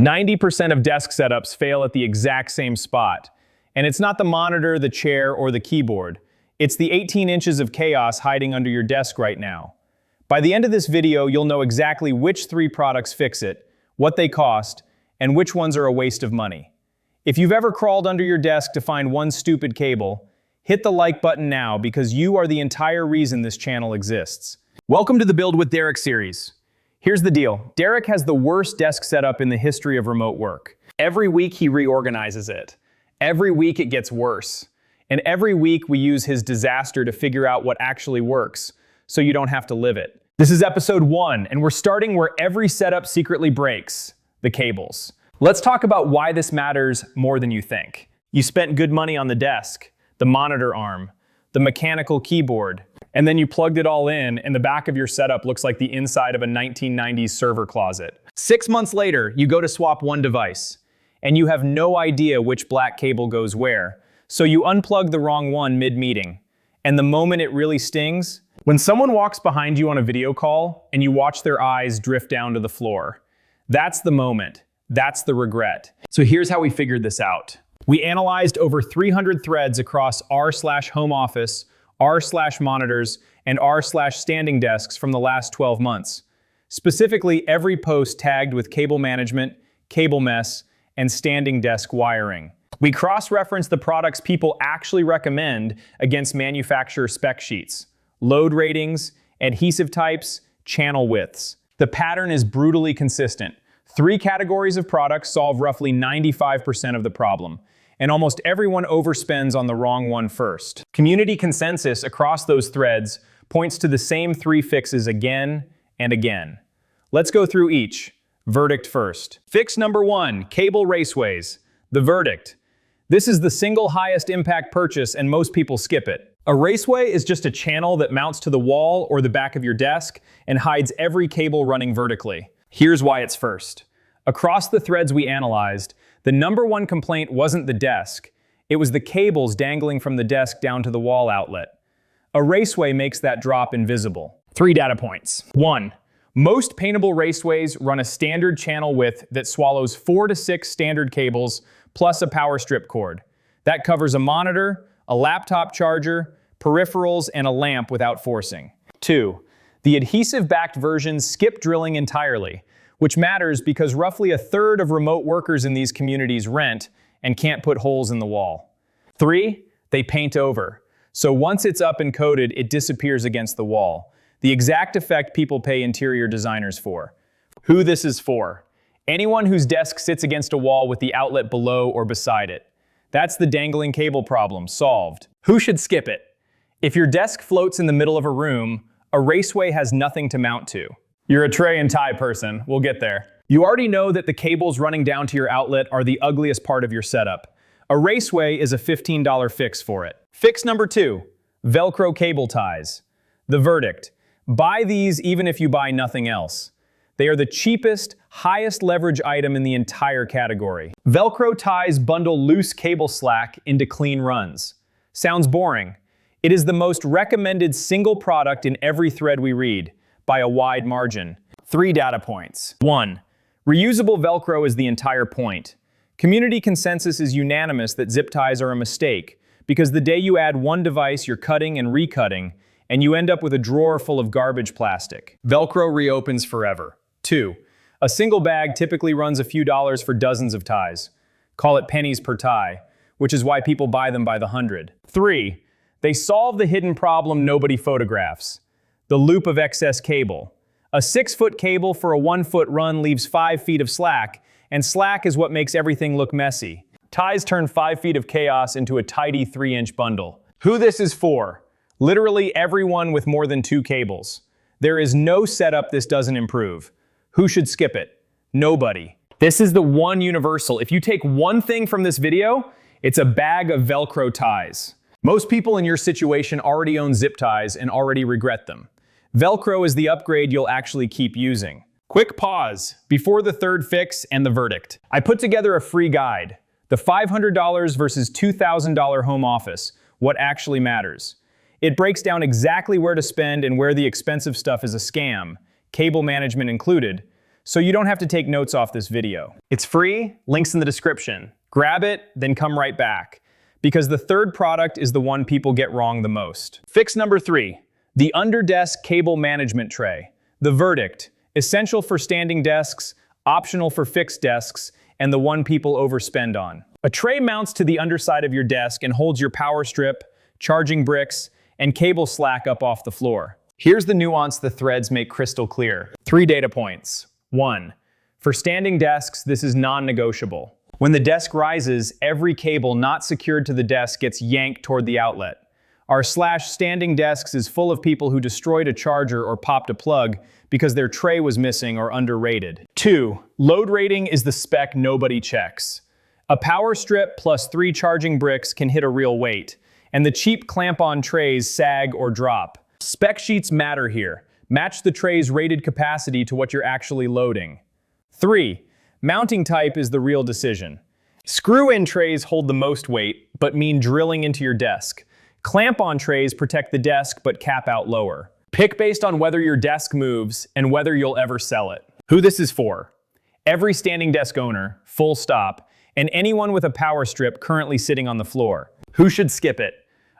90% of desk setups fail at the exact same spot. And it's not the monitor, the chair, or the keyboard. It's the 18 inches of chaos hiding under your desk right now. By the end of this video, you'll know exactly which 3 products fix it, what they cost, and which ones are a waste of money. If you've ever crawled under your desk to find one stupid cable, hit the like button now because you are the entire reason this channel exists. Welcome to the Build with Derek series. Here's the deal. Derek has the worst desk setup in the history of remote work. Every week he reorganizes it. Every week it gets worse. And every week we use his disaster to figure out what actually works, so you don't have to live it. This is episode 1, and we're starting where every setup secretly breaks, the cables. Let's talk about why this matters more than you think. You spent good money on the desk, the monitor arm, the mechanical keyboard, and then you plugged it all in, and the back of your setup looks like the inside of a 1990s server closet. 6 months later, you go to swap one device, and you have no idea which black cable goes where, so you unplug the wrong one mid-meeting. And the moment it really stings, when someone walks behind you on a video call and you watch their eyes drift down to the floor, that's the moment. That's the regret. So here's how we figured this out. We analyzed over 300 threads across r/home office, r/monitors, and r/standing desks from the last 12 months. Specifically, every post tagged with cable management, cable mess, and standing desk wiring. We cross-referenced the products people actually recommend against manufacturer spec sheets, load ratings, adhesive types, channel widths. The pattern is brutally consistent. 3 categories of products solve roughly 95% of the problem, and almost everyone overspends on the wrong one first. Community consensus across those threads points to the same 3 fixes again and again. Let's go through each. Verdict first. Fix number 1, cable raceways. The verdict. This is the single highest impact purchase and most people skip it. A raceway is just a channel that mounts to the wall or the back of your desk and hides every cable running vertically. Here's why it's first. Across the threads we analyzed, the number 1 complaint wasn't the desk. It was the cables dangling from the desk down to the wall outlet. A raceway makes that drop invisible. 3 data points. 1. Most paintable raceways run a standard channel width that swallows 4 to 6 standard cables plus a power strip cord. That covers a monitor, a laptop charger, peripherals, and a lamp without forcing. 2. The adhesive-backed versions skip drilling entirely, which matters because roughly 1/3 of remote workers in these communities rent and can't put holes in the wall. 3. They paint over. So once it's up and coated, it disappears against the wall. The exact effect people pay interior designers for. Who this is for? Anyone whose desk sits against a wall with the outlet below or beside it. That's the dangling cable problem solved. Who should skip it? If your desk floats in the middle of a room, a raceway has nothing to mount to. You're a tray and tie person. We'll get there. You already know that the cables running down to your outlet are the ugliest part of your setup. A raceway is a $15 fix for it. Fix number 2, Velcro cable ties. The verdict. Buy these even if you buy nothing else. They are the cheapest, highest leverage item in the entire category. Velcro ties bundle loose cable slack into clean runs. Sounds boring. It is the most recommended single product in every thread we read, by a wide margin. 3 data points. 1. Reusable Velcro is the entire point. Community consensus is unanimous that zip ties are a mistake, because the day you add one device, you're cutting and recutting, and you end up with a drawer full of garbage plastic. Velcro reopens forever. 2. A single bag typically runs a few dollars for dozens of ties. Call it pennies per tie, which is why people buy them by the 100. 3. They solve the hidden problem nobody photographs. The loop of excess cable. A 6-foot cable for a 1-foot run leaves 5 feet of slack, and slack is what makes everything look messy. Ties turn 5 feet of chaos into a tidy 3-inch bundle. Who this is for? Literally everyone with more than 2 cables. There is no setup this doesn't improve. Who should skip it? Nobody. This is the one universal. If you take one thing from this video, it's a bag of Velcro ties. Most people in your situation already own zip ties and already regret them. Velcro is the upgrade you'll actually keep using. Quick pause before the 3rd fix and the verdict. I put together a free guide. The $500 versus $2,000 home office. What actually matters. It breaks down exactly where to spend and where the expensive stuff is a scam, cable management included, so you don't have to take notes off this video. It's free, links in the description. Grab it, then come right back. Because the third product is the one people get wrong the most. Fix number 3, the under-desk cable management tray. The verdict: essential for standing desks, optional for fixed desks, and the one people overspend on. A tray mounts to the underside of your desk and holds your power strip, charging bricks, and cable slack up off the floor. Here's the nuance the threads make crystal clear. 3 data points. 1. For standing desks, this is non-negotiable. When the desk rises, every cable not secured to the desk gets yanked toward the outlet. Our standing desks is full of people who destroyed a charger or popped a plug because their tray was missing or underrated. 2. Load rating is the spec nobody checks. A power strip plus 3 charging bricks can hit a real weight, and the cheap clamp-on trays sag or drop. Spec sheets matter here. Match the tray's rated capacity to what you're actually loading. 3. Mounting type is the real decision. Screw-in trays hold the most weight, but mean drilling into your desk. Clamp-on trays protect the desk, but cap out lower. Pick based on whether your desk moves and whether you'll ever sell it. Who this is for: every standing desk owner, full stop, and anyone with a power strip currently sitting on the floor. Who should skip it?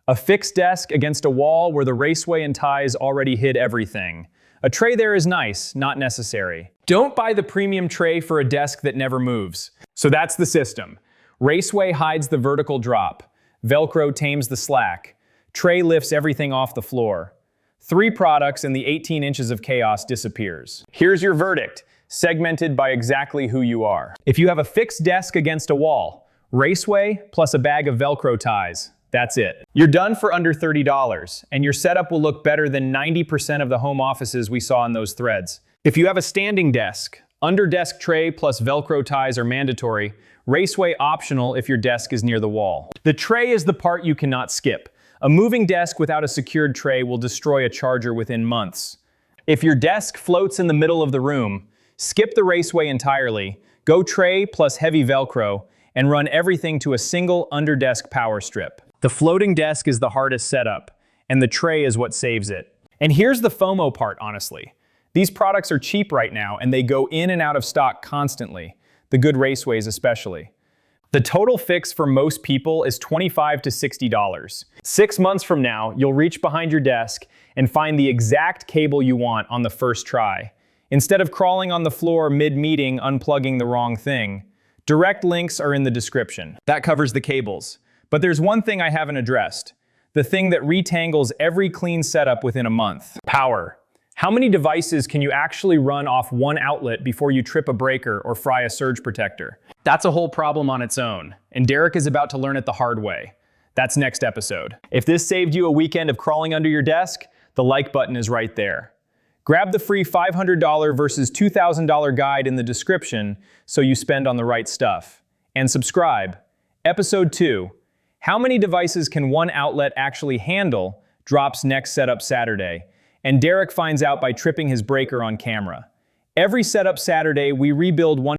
A fixed desk against a wall where the raceway and ties already hid everything. A tray there is nice, not necessary. Don't buy the premium tray for a desk that never moves. So that's the system. Raceway hides the vertical drop. Velcro tames the slack. Tray lifts everything off the floor. 3 products and the 18 inches of chaos disappears. Here's your verdict, segmented by exactly who you are. If you have a fixed desk against a wall, Raceway plus a bag of Velcro ties. That's it. You're done for under $30, and your setup will look better than 90% of the home offices we saw in those threads. If you have a standing desk, under-desk tray plus Velcro ties are mandatory, Raceway optional if your desk is near the wall. The tray is the part you cannot skip. A moving desk without a secured tray will destroy a charger within months. If your desk floats in the middle of the room, skip the Raceway entirely, go tray plus heavy Velcro, and run everything to a single under-desk power strip. The floating desk is the hardest setup, and the tray is what saves it. And here's the FOMO part, honestly. These products are cheap right now, and they go in and out of stock constantly, the good Raceways especially. The total fix for most people is $25 to $60. 6 months from now, you'll reach behind your desk and find the exact cable you want on the first try. Instead of crawling on the floor mid-meeting unplugging the wrong thing. Direct links are in the description. That covers the cables. But there's one thing I haven't addressed. The thing that retangles every clean setup within a month. Power. How many devices can you actually run off one outlet before you trip a breaker or fry a surge protector? That's a whole problem on its own, and Derek is about to learn it the hard way. That's next episode. If this saved you a weekend of crawling under your desk, the like button is right there. Grab the free $500 versus $2,000 guide in the description so you spend on the right stuff. And subscribe. Episode 2. How many devices can one outlet actually handle? Drops next setup Saturday. And Derek finds out by tripping his breaker on camera. Every setup Saturday, we rebuild one